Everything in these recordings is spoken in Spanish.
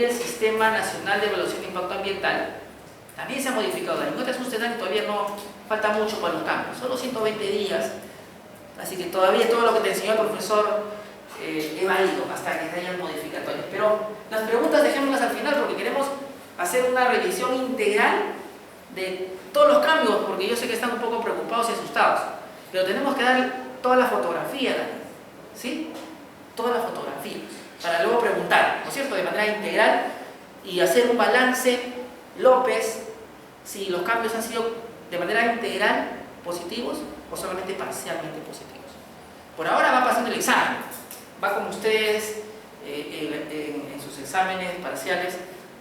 El Sistema Nacional de Evaluación de Impacto Ambiental también se ha modificado. La encuesta sustentada todavía no falta mucho para los cambios, solo 120 días, así que todavía todo lo que te enseñó el profesor es válido hasta que se hayan modificatorias. Pero las preguntas dejémoslas al final porque queremos hacer una revisión integral de todos los cambios, porque yo sé que están un poco preocupados y asustados, pero tenemos que dar toda la fotografía, ¿sí? Toda la fotografía, para luego preguntar, ¿no es cierto?, de manera integral y hacer un balance, López, si los cambios han sido de manera integral positivos o solamente parcialmente positivos. Por ahora va pasando el examen, va como ustedes en sus exámenes parciales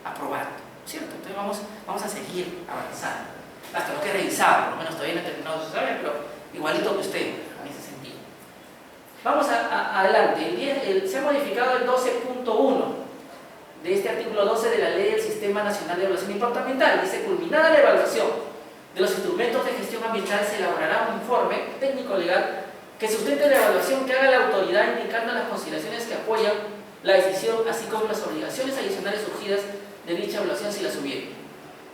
aprobando, ¿no es cierto? Entonces vamos a seguir avanzando, hasta lo que he revisado, por lo menos todavía no he terminado su examen, pero igualito que usted en ese sentido. Vamos adelante. Se ha modificado el 12.1 de este artículo 12 de la Ley del Sistema Nacional de Evaluación de Impacto Ambiental. Dice: culminada la evaluación de los instrumentos de gestión ambiental, se elaborará un informe técnico legal que sustente la evaluación que haga la autoridad, indicando las consideraciones que apoyan la decisión, así como las obligaciones adicionales surgidas de dicha evaluación si las hubiera.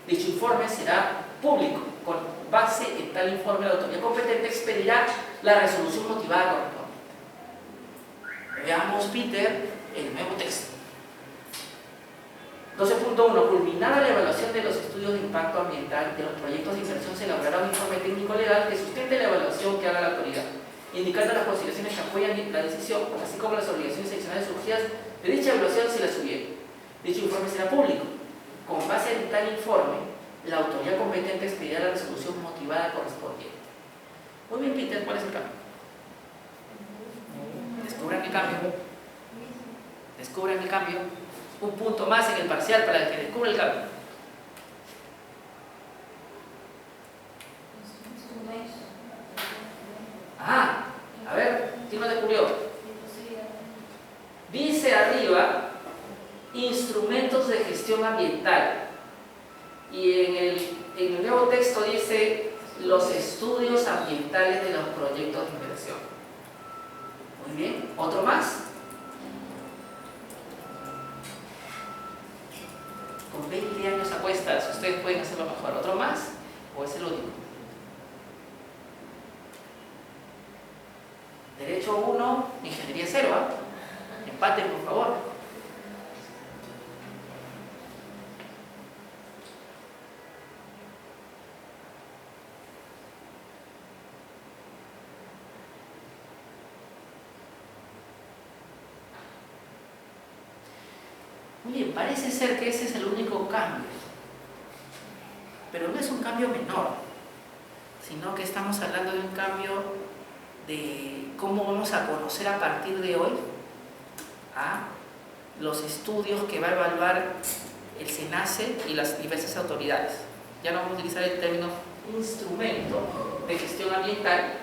Dicho informe será público. Con base en tal informe, la autoridad competente expedirá la resolución motivada correspondiente. Veamos, Peter, el nuevo texto. 12.1. Culminada la evaluación de los estudios de impacto ambiental de los proyectos de inserción, se elaborará un informe técnico legal que sustente la evaluación que haga la autoridad, indicando las consideraciones que apoyan la decisión, así como las obligaciones adicionales surgidas de dicha evaluación si las hubiera. Dicho informe será público. Con base en tal informe, la autoridad competente expedirá la resolución motivada correspondiente. Muy bien, Peter, ¿cuál es el cambio? Descubran el cambio. Descubran el cambio. Un punto más en el parcial para el que descubre el cambio. Ah, a ver, ¿quién lo descubrió? Dice arriba, instrumentos de gestión ambiental. Y en el nuevo texto dice, los estudios ambientales de los proyectos de inversión. Muy bien, ¿otro más? Con 20 años a cuestas, ustedes pueden hacerlo mejor. ¿Otro más? ¿O es el único? Derecho 1, ingeniería 0, ¿ah? Empaten, por favor. Muy bien, parece ser que ese es el único cambio, pero no es un cambio menor, sino que estamos hablando de un cambio de cómo vamos a conocer a partir de hoy a los estudios que va a evaluar el SENACE y las diversas autoridades. Ya no vamos a utilizar el término instrumento de gestión ambiental,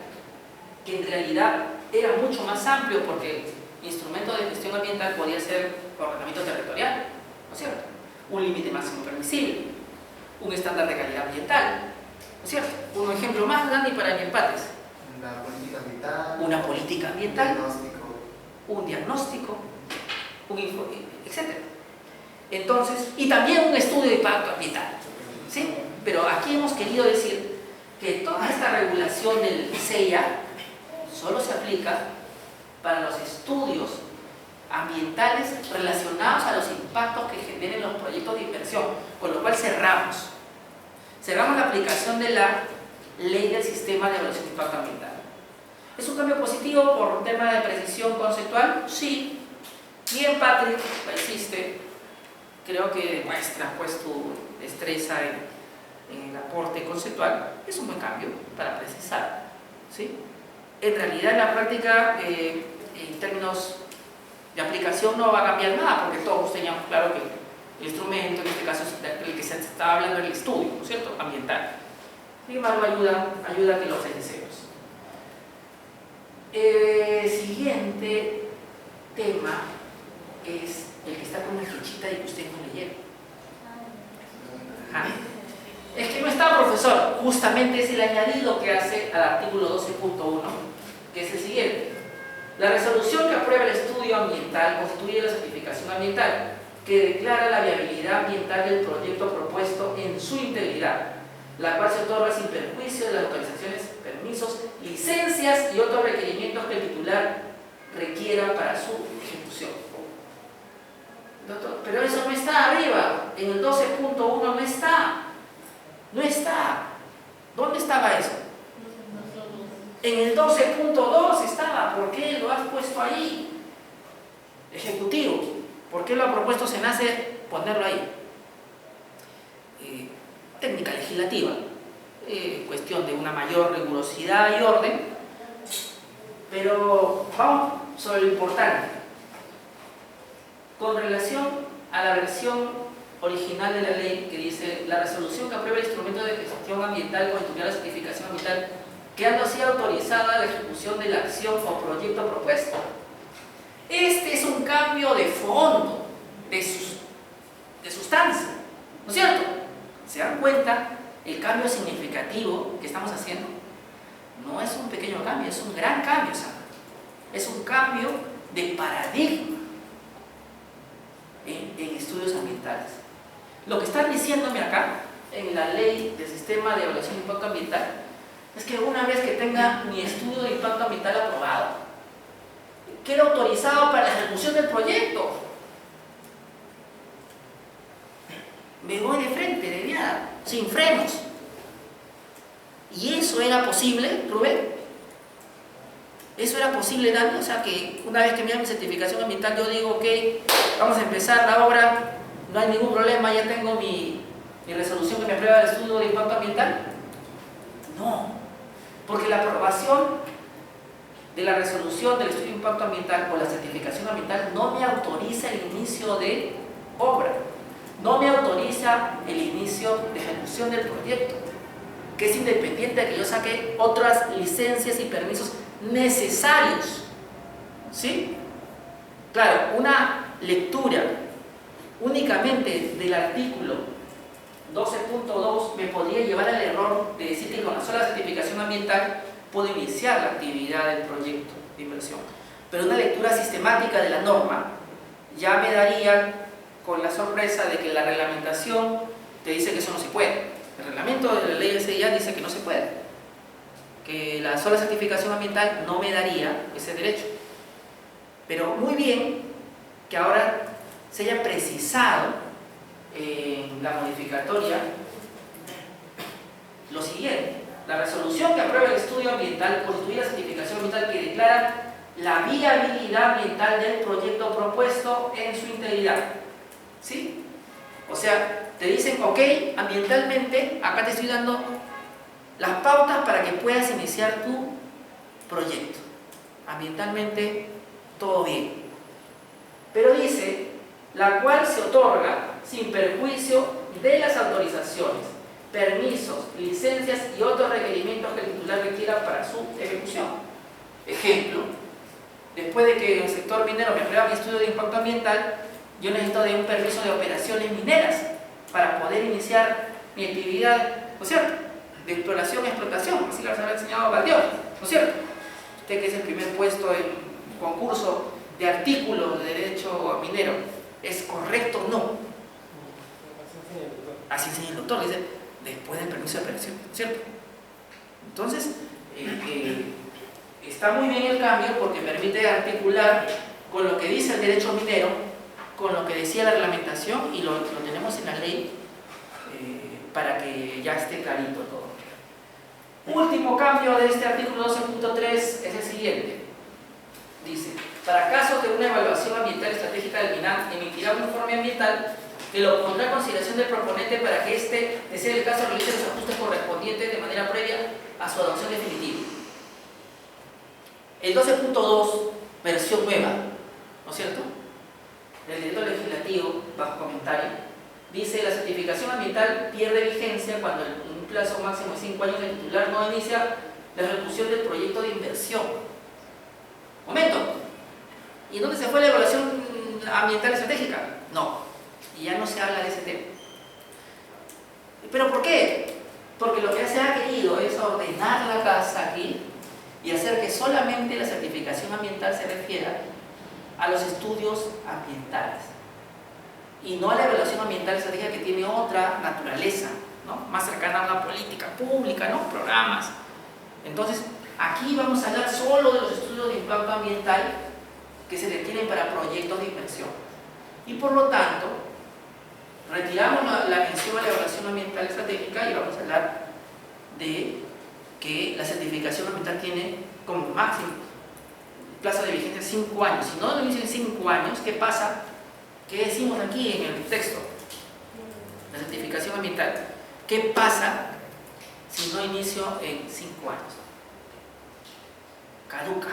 que en realidad era mucho más amplio, porque instrumento de gestión ambiental podría ser ordenamiento territorial, ¿no es cierto? Un límite máximo permisible, un estándar de calidad ambiental, ¿no es cierto? Un ejemplo más, Dani, para que empates. Una política ambiental. Una política ambiental. Un diagnóstico, etc. Entonces, y también un estudio de impacto ambiental, ¿sí? Pero aquí hemos querido decir que toda esta regulación del CEIA solo se aplica para los estudios ambientales relacionados a los impactos que generen los proyectos de inversión, con lo cual cerramos la aplicación de la Ley del Sistema de Evaluación de Impacto Ambiental. ¿Es un cambio positivo por un tema de precisión conceptual? Sí. Bien, Patrick, lo hiciste. Creo que demuestras pues tu destreza en el aporte conceptual. Es un buen cambio para precisar, ¿sí? En realidad, en la práctica, en términos de aplicación no va a cambiar nada, porque todos teníamos claro que el instrumento, en este caso es el que se estaba hablando del estudio, ¿no es cierto?, ambiental. Sin embargo, ayuda a que lo precisemos. Siguiente tema es el que está con la flechita y que ustedes no leyeron. Ajá. Es que no está, profesor. Justamente es el añadido que hace al artículo 12.1, que es el siguiente. La resolución que aprueba el estudio ambiental constituye la certificación ambiental. que declara la viabilidad ambiental del proyecto propuesto en su integridad, la cual se otorga sin perjuicio de las localizaciones, permisos, licencias y otros requerimientos que el titular requiera para su ejecución. Doctor, pero eso no está arriba, en el 12.1 no está. No está. ¿Dónde estaba eso? En el 12.2 estaba. ¿Por qué lo has puesto ahí? Ejecutivo. ¿Por qué lo ha propuesto SENACE ponerlo ahí? Técnica legislativa. Cuestión de una mayor rigurosidad y orden. Pero vamos sobre lo importante. Con relación a la versión original de la ley que dice la resolución que aprueba el instrumento de gestión ambiental constituirá la certificación ambiental quedando así autorizada la ejecución de la acción o proyecto propuesto. Este es un cambio de fondo, de sustancia, ¿no es cierto? ¿Se dan cuenta el cambio significativo que estamos haciendo? No es un pequeño cambio, es un gran cambio, ¿sabes? Es un cambio de paradigma en estudios ambientales. Lo que están diciéndome acá, en la ley del sistema de evaluación de impacto ambiental, es que una vez que tenga mi estudio de impacto ambiental aprobado, queda autorizado para la ejecución del proyecto. Me voy de frente, de viada, sin frenos. ¿Y eso era posible, Rubén? ¿Eso era posible, Dani? O sea, que una vez que me dan mi certificación ambiental, yo digo, ok, vamos a empezar la obra, no hay ningún problema, ya tengo mi resolución que me aprueba el estudio de impacto ambiental. No, porque la aprobación de la resolución del estudio de impacto ambiental o la certificación ambiental no me autoriza el inicio de obra, no me autoriza el inicio de ejecución del proyecto, que es independiente de que yo saque otras licencias y permisos necesarios. ¿Sí? Claro, una lectura únicamente del artículo 12.2 me podría llevar al error de decir que con la sola certificación ambiental puedo iniciar la actividad del proyecto de inversión. Pero una lectura sistemática de la norma ya me daría con la sorpresa de que la reglamentación te dice que eso no se puede. El reglamento de la ley SIA dice que no se puede, que la sola certificación ambiental no me daría ese derecho. Pero muy bien que ahora se haya precisado en la modificatoria lo siguiente: la resolución que aprueba el estudio ambiental constituye la certificación ambiental que declara la viabilidad ambiental del proyecto propuesto en su integridad. ¿Sí? O sea, te dicen, ok, ambientalmente, acá te estoy dando las pautas para que puedas iniciar tu proyecto. Ambientalmente, todo bien. Pero dice, la cual se otorga sin perjuicio de las autorizaciones, permisos, licencias y otros requerimientos que el titular requiera para su ejecución. Ejemplo, después de que el sector minero me aprueba mi estudio de impacto ambiental, yo necesito de un permiso de operaciones mineras para poder iniciar mi actividad, ¿no es cierto?, de exploración y explotación, así lo habrá enseñado Valdión, ¿no es cierto? Usted que es el primer puesto en concurso de artículos de derecho minero, ¿es correcto o no? Así enseña el doctor, dice, después del permiso de operación, ¿cierto? Entonces, está muy bien el cambio porque permite articular con lo que dice el derecho minero, con lo que decía la reglamentación, y lo tenemos en la ley para que ya esté clarito todo. Último cambio de este artículo 12.3 es el siguiente. Dice, para casos de una evaluación ambiental estratégica del MINAM, emitirá un informe ambiental que lo pondrá en consideración del proponente para que éste, de ser el caso, realice los ajustes correspondientes de manera previa a su adopción definitiva. El 12.2, versión nueva, ¿no es cierto?, del decreto legislativo, bajo comentario, dice: la certificación ambiental pierde vigencia cuando en un plazo máximo de 5 años el titular no inicia la ejecución del proyecto de inversión. Momento, ¿y en dónde se fue la evaluación ambiental estratégica? No, y ya no se habla de ese tema. ¿Pero por qué? Porque lo que se ha querido es ordenar la casa aquí y hacer que solamente la certificación ambiental se refiera a los estudios ambientales. y no a la evaluación ambiental estratégica, que tiene otra naturaleza, ¿no? Más cercana a una política pública, ¿no? Programas. Entonces, aquí vamos a hablar solo de los estudios de impacto ambiental que se requieren para proyectos de inversión. Y por lo tanto, retiramos la mención a la evaluación ambiental estratégica y vamos a hablar de que la certificación ambiental tiene como máximo plazo de vigencia 5 años. Si no lo dicen 5 años, ¿qué pasa? ¿Qué decimos aquí en el texto? La certificación ambiental. ¿Qué pasa si no inicio en 5 años? Caduca,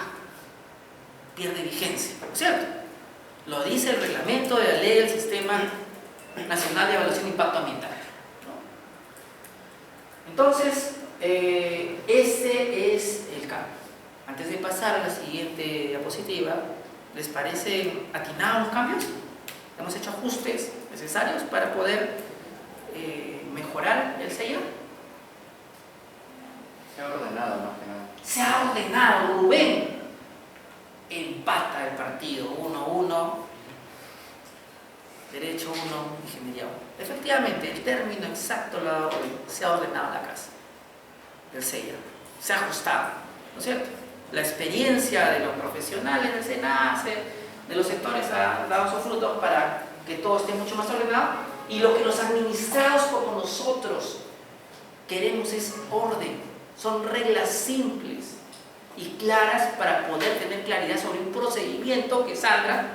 pierde vigencia, ¿cierto? Lo dice el reglamento de la ley del Sistema Nacional de Evaluación de Impacto Ambiental, ¿no? Entonces, este es el cambio. Antes de pasar a la siguiente diapositiva, ¿les parece atinados los cambios? Hemos hecho ajustes necesarios para poder mejorar el sello. Se ha ordenado más que nada. Se ha ordenado. Rubén empata el partido 1-1, derecho 1, ingeniería 1. Efectivamente, el término exacto lo ha dado Rubén. Se ha ordenado la casa del sello, se ha ajustado, ¿no es cierto? La experiencia de los profesionales del SENACE, de los sectores, ha dado sus frutos para que todo esté mucho más ordenado, y lo que los administrados como nosotros queremos es orden. Son reglas simples y claras para poder tener claridad sobre un procedimiento que, Sandra,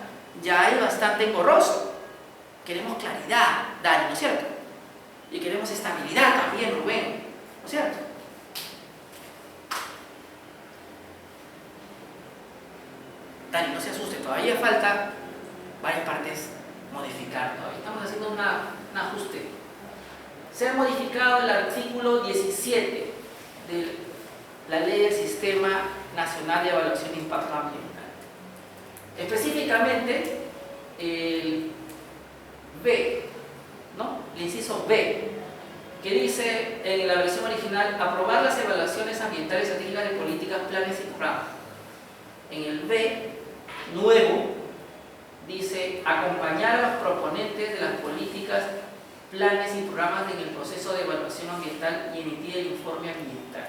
ya es bastante engorroso. Queremos claridad, Dani, ¿no es cierto? Y queremos estabilidad también, Rubén, ¿no es cierto? Dani, no se asuste, todavía falta varias partes modificar. Todavía estamos haciendo un ajuste. Se ha modificado el artículo 17 de la Ley del Sistema Nacional de Evaluación de Impacto Ambiental. Específicamente, el B, ¿no? El inciso B, que dice en la versión original: aprobar las evaluaciones ambientales estratégicas de políticas, planes y programas. En el B, nuevo, dice: acompañar a los proponentes de las políticas, planes y programas en el proceso de evaluación ambiental y emitir el informe ambiental.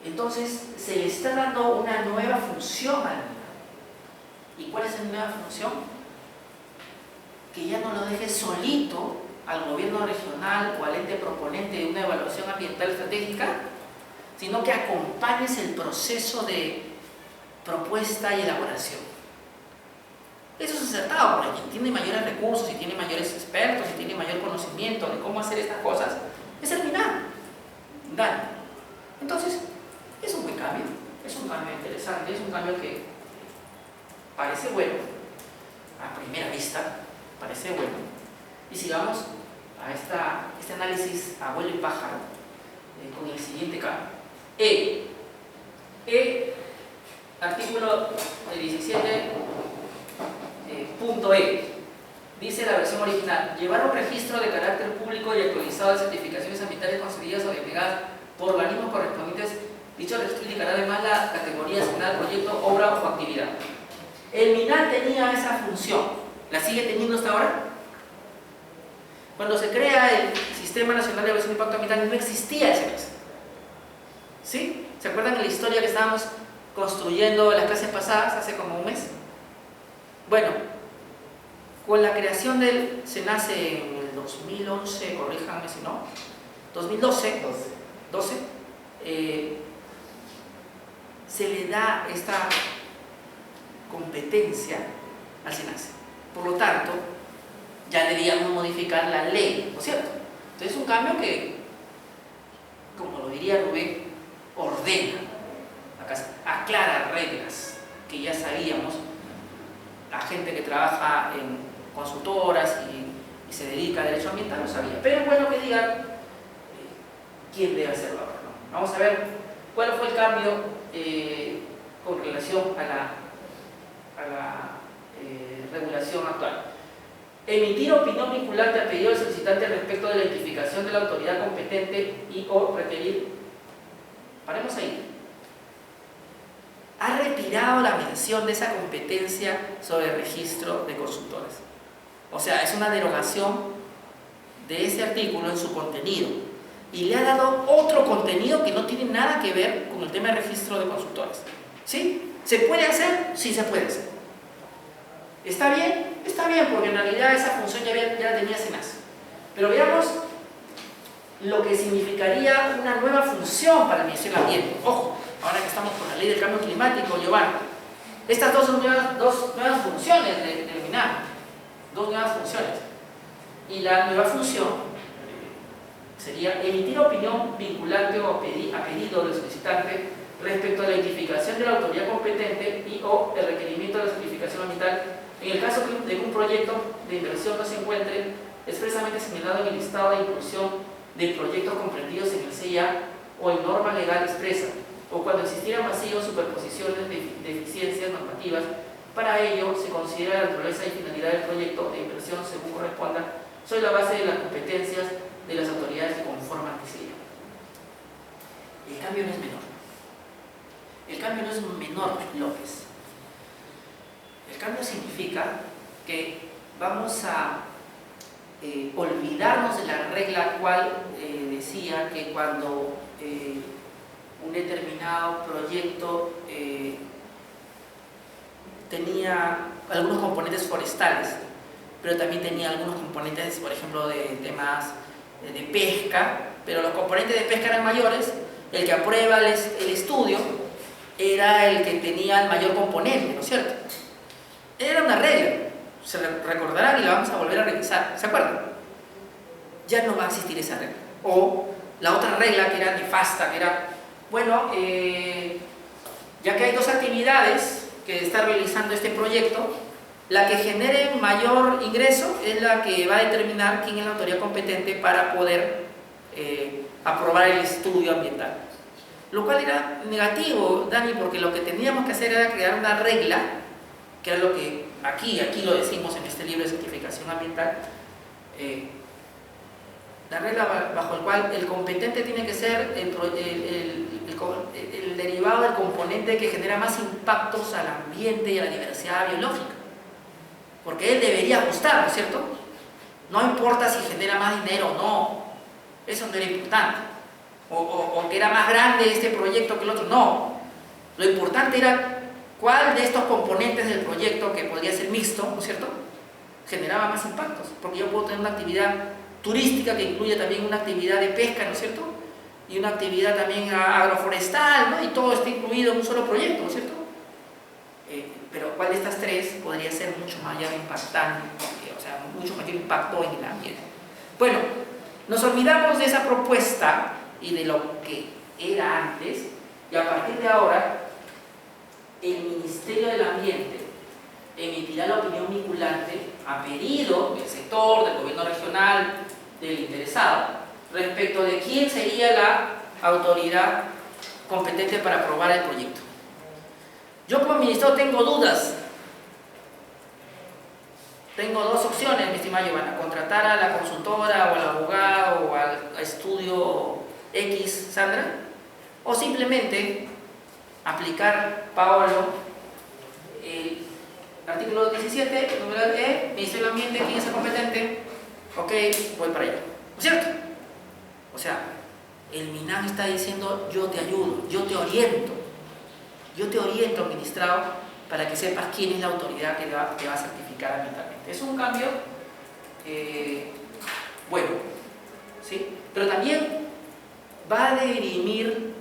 Entonces, se le está dando una nueva función al MINA. ¿Y cuál es la nueva función? Que ya no lo deje solito al gobierno regional o al ente proponente de una evaluación ambiental estratégica, sino que acompañes el proceso de propuesta y elaboración. Eso es acertado, porque quien tiene mayores recursos y tiene mayores expertos y tiene mayor conocimiento de cómo hacer estas cosas es el MINA. Dale. Entonces, es un buen cambio, es un cambio interesante, es un cambio que parece bueno, a primera vista parece bueno. Y sigamos a este análisis abuelo y pájaro con el siguiente cambio. Artículo 17, punto E. Dice la versión original: llevar un registro de carácter público y actualizado de certificaciones ambientales concedidas o denegadas por organismos correspondientes. Dicho registro indicará además la categoría asignada al proyecto, obra o actividad. El MINAL tenía esa función. ¿La sigue teniendo hasta ahora? Cuando se crea el Sistema Nacional de Evaluación de Impacto Ambiental no existía ese mes. ¿Sí? ¿Se acuerdan de la historia que estábamos construyendo en las clases pasadas, hace como un mes? Bueno, con la creación del SENACE en el 2011, corríjanme si no, 2012, se le da esta competencia al SENACE. Por lo tanto, ya debíamos modificar la ley, ¿no es cierto? Entonces es un cambio que, como lo diría Rubén, ordena, aclara reglas que ya sabíamos. La gente que trabaja en consultoras y se dedica a derecho ambiental lo sabía. Pero es bueno que digan quién debe hacerlo ahora, ¿no? Vamos a ver cuál fue el cambio con relación a la regulación actual. Emitir opinión vinculante a pedido del solicitante respecto de la identificación de la autoridad competente y o requerir. Paremos ahí. Ha retirado la mención de esa competencia sobre el registro de consultores. O sea, es una derogación de ese artículo en su contenido. Y le ha dado otro contenido que no tiene nada que ver con el tema de registro de consultores. ¿Sí? ¿Se puede hacer? Sí se puede hacer. ¿Está bien? Está bien, porque en realidad esa función ya la tenía SENASA. Pero veamos lo que significaría una nueva función para el Ministerio del Ambiente. Ojo, ahora que estamos con la ley del cambio climático, Giovanni, estas dos nuevas funciones del MINAM, dos nuevas funciones. Y la nueva función sería emitir opinión vinculante o a pedido del solicitante respecto a la identificación de la autoridad competente y o el requerimiento de la certificación ambiental en el caso de que un proyecto de inversión no se encuentre expresamente señalado en el listado de inclusión de proyectos comprendidos en el CIA o en norma legal expresa, o cuando existieran vacíos, superposiciones de deficiencias normativas. Para ello se considera la naturaleza y finalidad del proyecto de inversión según corresponda sobre la base de las competencias de las autoridades que conforman el CIA. El cambio no es menor. El cambio no es menor, López. El cambio significa que vamos a olvidarnos de la regla cual decía que cuando un determinado proyecto tenía algunos componentes forestales, pero también tenía algunos componentes, por ejemplo, de temas de pesca, pero los componentes de pesca eran mayores. El que aprueba el estudio era el que tenía el mayor componente, ¿no es cierto? Era una regla, se recordarán y la vamos a volver a revisar, ¿se acuerdan? Ya no va a existir esa regla. O la otra regla que era nefasta, que era, bueno, ya que hay dos actividades que está realizando este proyecto, la que genere mayor ingreso es la que va a determinar quién es la autoridad competente para poder aprobar el estudio ambiental. Lo cual era negativo, Dani, porque lo que teníamos que hacer era crear una regla, que era lo que aquí lo decimos en este libro de certificación ambiental, la regla bajo el cual el competente tiene que ser el derivado del componente que genera más impactos al ambiente y a la diversidad biológica. Porque él debería ajustar, ¿no es cierto? No importa si genera más dinero o no, eso no era importante. O que era más grande este proyecto que el otro, no. Lo importante era cuál de estos componentes del proyecto, que podría ser mixto, ¿no es cierto?, generaba más impactos. Porque yo puedo tener una actividad turística que incluye también una actividad de pesca, ¿no es cierto?, y una actividad también agroforestal, ¿no?, y todo está incluido en un solo proyecto, ¿no es cierto? Pero ¿cuál de estas tres podría ser mucho mayor impactante, o sea, mucho mayor impacto en el ambiente? Bueno, nos olvidamos de esa propuesta y de lo que era antes, y a partir de ahora el Ministerio del Ambiente emitirá la opinión vinculante a pedido del sector, del gobierno regional, del interesado, respecto de quién sería la autoridad competente para aprobar el proyecto. Yo como administrador tengo dudas. Tengo dos opciones, mi estimada Giovanna: contratar a la consultora o al abogado o al estudio X, Sandra, o simplemente aplicar, Paolo, el artículo 17, numeral E, Ministerio del Ambiente, ¿quién es el competente? Ok, voy para allá, ¿no es cierto? O sea, el MINAM está diciendo: yo te ayudo, yo te oriento, administrado, para que sepas quién es la autoridad que va a certificar ambientalmente. Es un cambio bueno, ¿sí? Pero también va a dirimir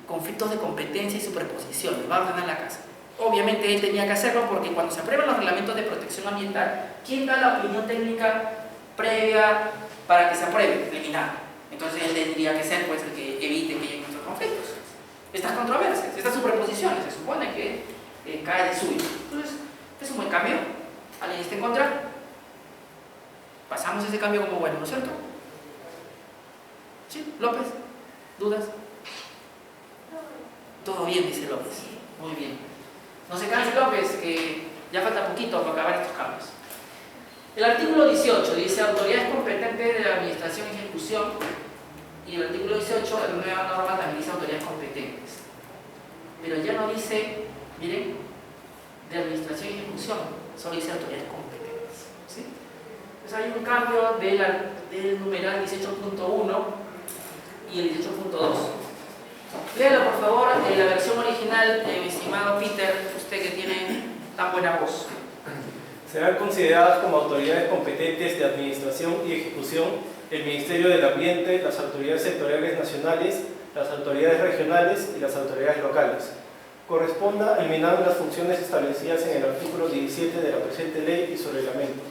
conflictos de competencia y superposiciones, va a ordenar la casa. Obviamente él tenía que hacerlo porque cuando se aprueban los reglamentos de protección ambiental, ¿quién da la opinión técnica previa para que se apruebe? El MINAM. Entonces él tendría que ser, pues, el que evite que lleguen estos conflictos, estas controversias, estas superposiciones. Se supone que cae de suyo. Entonces, es un buen cambio. ¿Alguien está en contra? Pasamos ese cambio como bueno, ¿no es cierto? ¿Sí? ¿López? ¿Dudas? Todo bien, dice López. Muy bien. No se canse López, que ya falta poquito para acabar estos cambios. El artículo 18 dice: autoridades competentes de la administración y ejecución. Y el artículo 18, la nueva norma, también dice autoridades competentes. Pero ya no dice, miren, de administración y ejecución, solo dice autoridades competentes. ¿Sí? Entonces hay un cambio del numeral 18.1 y el 18.2. Léalo por favor, la versión original, mi estimado Peter, usted que tiene tan buena voz. Serán consideradas como autoridades competentes de administración y ejecución el Ministerio del Ambiente, las autoridades sectoriales nacionales, las autoridades regionales y las autoridades locales. Corresponda al MINAM las funciones establecidas en el artículo 17 de la presente ley y su reglamento.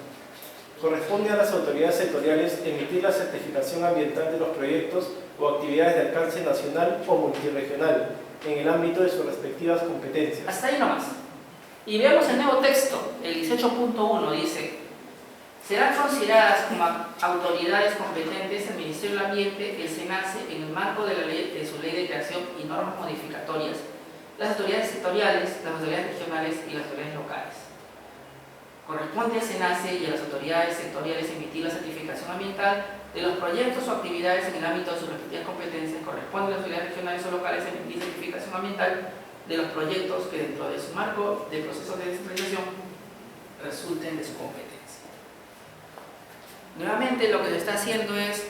Corresponde a las autoridades sectoriales emitir la certificación ambiental de los proyectos o actividades de alcance nacional o multirregional en el ámbito de sus respectivas competencias. Hasta ahí nomás. Y veamos el nuevo texto, el 18.1 dice: serán consideradas como autoridades competentes el Ministerio del Ambiente, el SENACE, en el marco de su ley de creación y normas modificatorias, las autoridades sectoriales, las autoridades regionales y las autoridades locales. Corresponde al SENACE y a las autoridades sectoriales emitir la certificación ambiental de los proyectos o actividades en el ámbito de sus respectivas competencias. Corresponde a las autoridades regionales o locales emitir certificación ambiental de los proyectos que dentro de su marco de procesos de descentralización resulten de su competencia. Nuevamente lo que se está haciendo es,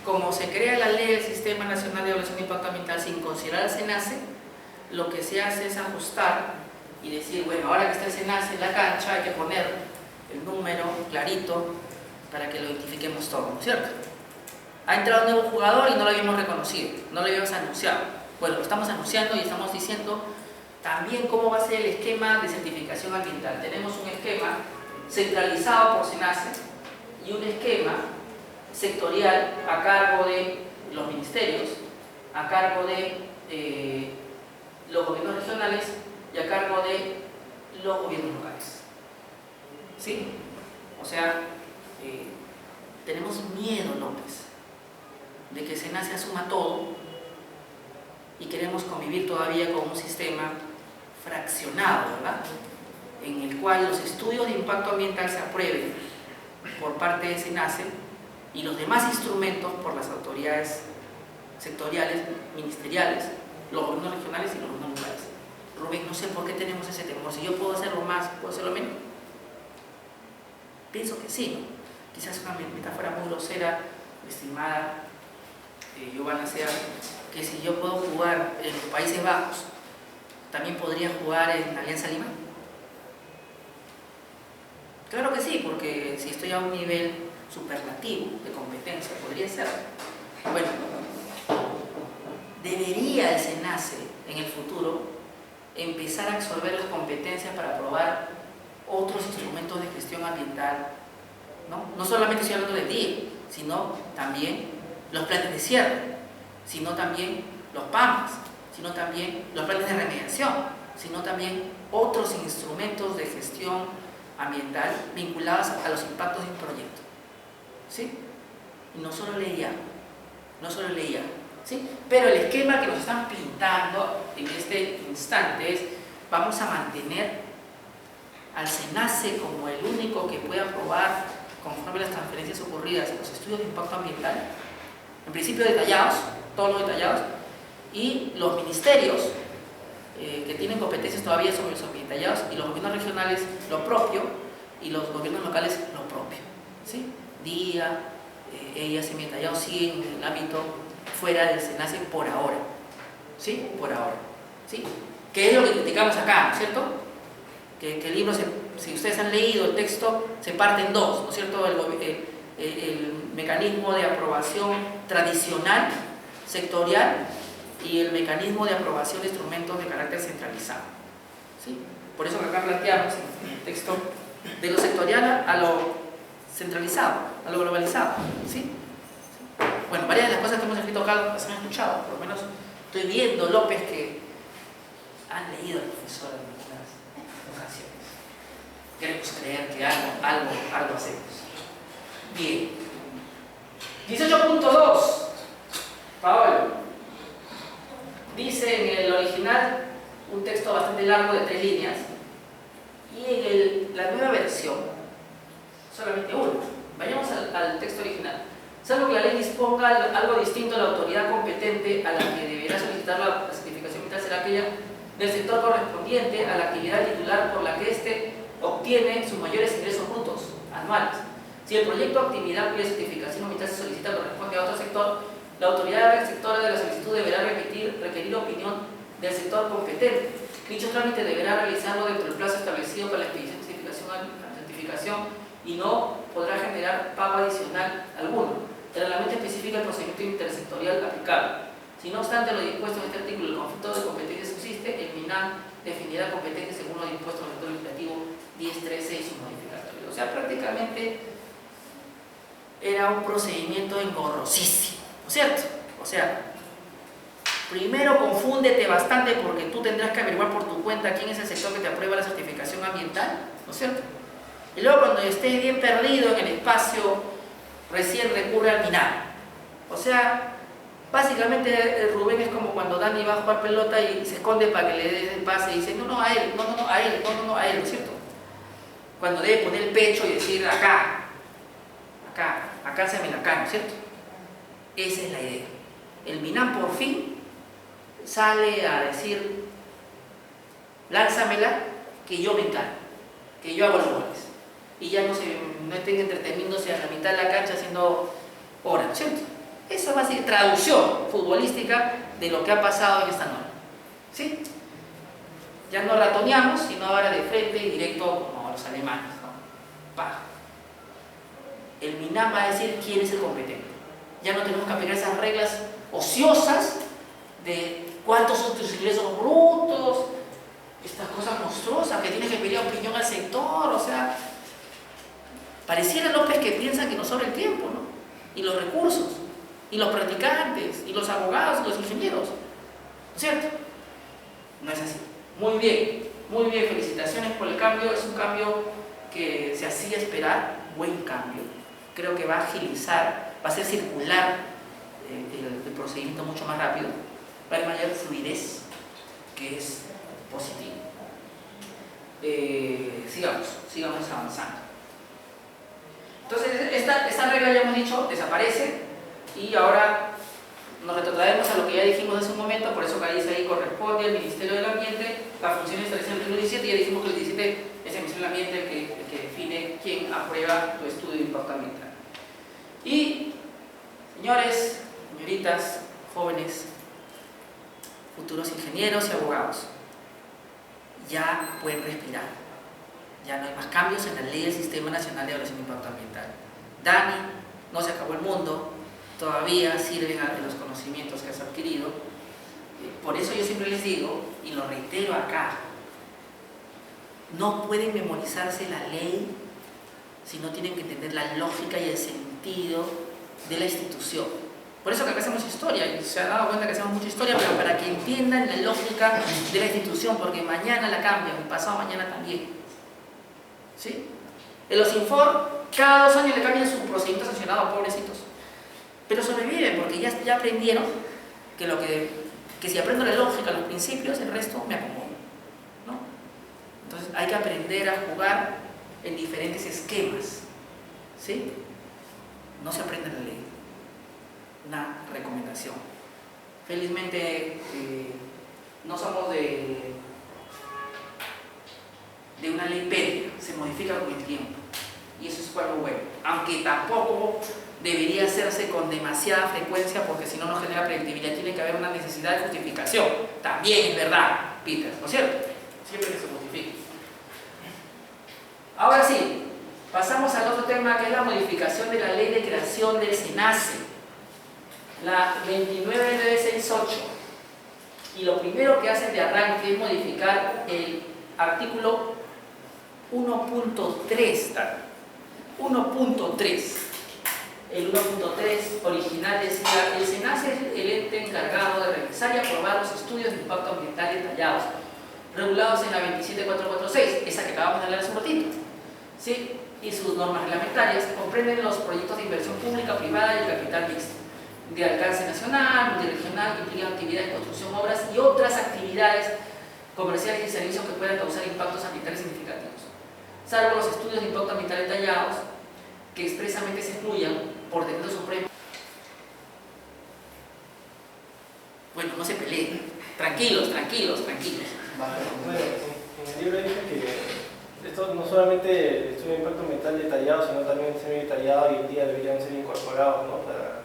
como se crea la ley del Sistema Nacional de Evaluación de Impacto Ambiental sin considerar al SENACE, lo que se hace es ajustar y decir, bueno, ahora que está el SENACE en la cancha hay que poner el número clarito para que lo identifiquemos todo, ¿no es cierto? Ha entrado un nuevo jugador y no lo habíamos reconocido, no lo habíamos anunciado. Bueno, lo estamos anunciando y estamos diciendo también cómo va a ser el esquema de certificación ambiental. Tenemos un esquema centralizado por SENACE y un esquema sectorial a cargo de los ministerios, a cargo de los gobiernos regionales y a cargo de los gobiernos locales. ¿Sí? O sea, tenemos miedo, López, de que SENACE asuma todo y queremos convivir todavía con un sistema fraccionado, ¿verdad? En el cual los estudios de impacto ambiental se aprueben por parte de SENACE y los demás instrumentos por las autoridades sectoriales, ministeriales, los gobiernos regionales y los gobiernos locales. Rubén, no sé por qué tenemos ese temor. Si yo puedo hacerlo más, ¿puedo hacerlo menos? Pienso que sí, ¿no? Quizás una metáfora muy grosera, estimada Giovanna, sea que si yo puedo jugar en los Países Bajos, ¿también podría jugar en Alianza Lima? Claro que sí, porque si estoy a un nivel superlativo de competencia, podría ser. Bueno, debería el SENACE en el futuro empezar a absorber las competencias para aprobar otros instrumentos de gestión ambiental, ¿no? No solamente estoy hablando del DIE, sino también los planes de cierre, sino también los PAMs, sino también los planes de remediación, sino también otros instrumentos de gestión ambiental vinculados a los impactos de un proyecto. ¿Sí? Y no solo leía, ¿sí? Pero el esquema que nos están pintando en este instante es: vamos a mantener al SENACE como el único que puede aprobar, conforme a las transferencias ocurridas, los estudios de impacto ambiental, en principio detallados, todos los detallados, y los ministerios que tienen competencias todavía sobre los detallados, y los gobiernos regionales lo propio, y los gobiernos locales lo propio. ¿Sí? DIA, ella semi-detallado siguen en el ámbito fuera del SENACE por ahora. ¿Sí? Por ahora. ¿Sí? Que es lo que criticamos acá, ¿no es cierto? Que el libro, si ustedes han leído el texto, se parte en dos, ¿no es cierto? El mecanismo de aprobación tradicional, sectorial, y el mecanismo de aprobación de instrumentos de carácter centralizado. ¿Sí? Por eso que acá planteamos en el texto de lo sectorial a lo centralizado, a lo globalizado. ¿Sí? Bueno, varias de las cosas que hemos escrito acá las han escuchado, por lo menos estoy viendo, López, que han leído al profesor en algunas ocasiones. Queremos creer que algo hacemos. Bien. 18.2. Paolo. Dice en el original un texto bastante largo de 3 líneas y en la nueva versión solamente una. Vayamos al texto original. Salvo que la ley disponga algo distinto, la autoridad competente a la que deberá solicitar la certificación ambiental será aquella del sector correspondiente a la actividad titular por la que éste obtiene sus mayores ingresos brutos anuales. Si el proyecto de actividad cuya certificación ambiental se solicita corresponde a otro sector, la autoridad receptora de la solicitud deberá requerir opinión del sector competente. Dicho trámite deberá realizarlo dentro del plazo establecido para la expedición de certificación y no podrá generar pago adicional alguno. El reglamento especifica el procedimiento intersectorial aplicable. Si no obstante lo dispuesto en este artículo, el conflicto de competencia subsiste, el MINAM definirá competencia según lo dispuesto en el decreto legislativo 10.13 y su modificatorio. O sea, prácticamente era un procedimiento engorrosísimo, ¿no es cierto? O sea, primero confúndete bastante porque tú tendrás que averiguar por tu cuenta quién es el sector que te aprueba la certificación ambiental, ¿no es cierto? Y luego cuando estés bien perdido en el espacio, recién recurre al MINAM. O sea, básicamente Rubén es como cuando Dani va a jugar pelota y se esconde para que le dé el pase y dice, no, a él, no, a él, no, a él, ¿no es cierto? Cuando debe poner el pecho y decir, acá se me la acá, ¿no es cierto? Esa es la idea. El MINAM por fin sale a decir, lánzamela, que yo me encargo, que yo hago los goles. Y ya no estén entreteniéndose a la mitad de la cancha haciendo horas, ¿no es cierto? Eso va a ser traducción futbolística de lo que ha pasado en esta norma. ¿Sí? Ya no ratoneamos, sino ahora de frente y directo como los alemanes, ¿no? Pa. El MINAM va a decir quién es el competente. Ya no tenemos que aplicar esas reglas ociosas de cuántos son tus ingresos brutos, estas cosas monstruosas que tienes que pedir opinión al sector, o sea, pareciera, López, que piensan que nos sobra el tiempo, ¿no? Y los recursos, y los practicantes, y los abogados, y los ingenieros, ¿no es cierto? No es así. Muy bien, felicitaciones por el cambio, es un cambio que se hacía esperar, buen cambio. Creo que va a agilizar, va a hacer circular el procedimiento mucho más rápido, va a haber mayor fluidez, que es positivo. Sigamos avanzando. Entonces, esta regla, ya hemos dicho, desaparece y ahora nos retrotraemos a lo que ya dijimos hace un momento, por eso que dice ahí corresponde al Ministerio del Ambiente, las funciones establecidas en el artículo 17, y ya dijimos que el 17 es el Ministerio del Ambiente el que define quién aprueba tu estudio de impacto ambiental. Y, señores, señoritas, jóvenes, futuros ingenieros y abogados, ya pueden respirar. Ya no hay más cambios en la ley del Sistema Nacional de Evaluación de Impacto Ambiental. Dani, no se acabó el mundo, todavía sirven de los conocimientos que has adquirido. Por eso yo siempre les digo, y lo reitero acá, no pueden memorizarse la ley si no tienen que entender la lógica y el sentido de la institución. Por eso que acá hacemos historia, y se han dado cuenta que hacemos mucha historia, pero para que entiendan la lógica de la institución, porque mañana la cambian, y pasado mañana también. ¿Sí? En los Infor, cada 2 años le cambian su procedimiento sancionado, pobrecitos. Pero sobreviven porque ya aprendieron que si aprendo la lógica, los principios, el resto me acomodo, ¿no? Entonces hay que aprender a jugar en diferentes esquemas. ¿Sí? No se aprende la ley. Una recomendación. Felizmente no somos de una ley pétrea, se modifica con el tiempo y eso es algo bueno, aunque tampoco debería hacerse con demasiada frecuencia porque si no nos genera predictibilidad, tiene que haber una necesidad de justificación, también es verdad, Peter, ¿no es cierto? Siempre que se justifique. Ahora sí, pasamos al otro tema, que es la modificación de la ley de creación del SENACE, la 29968, y lo primero que hacen de arranque es modificar el artículo 1.3. El 1.3 original decía: el SENACE es el ente encargado de realizar y aprobar los estudios de impacto ambiental detallados, regulados en la 27446, esa que acabamos de hablar hace un ratito, ¿sí? Y sus normas reglamentarias comprenden los proyectos de inversión pública, privada y el capital mixto, de alcance nacional, multiregional, que implican actividades de construcción, obras y otras actividades comerciales y servicios que puedan causar impactos ambientales significativos, salvo los estudios de impacto ambiental detallados que expresamente se excluyan por decreto supremo. Bueno, no se peleen, tranquilos. Bueno, en el libro dice Esto no solamente el estudio de impacto ambiental detallado, sino también semi-detallado y hoy en día deberían ser incorporados, ¿no? Para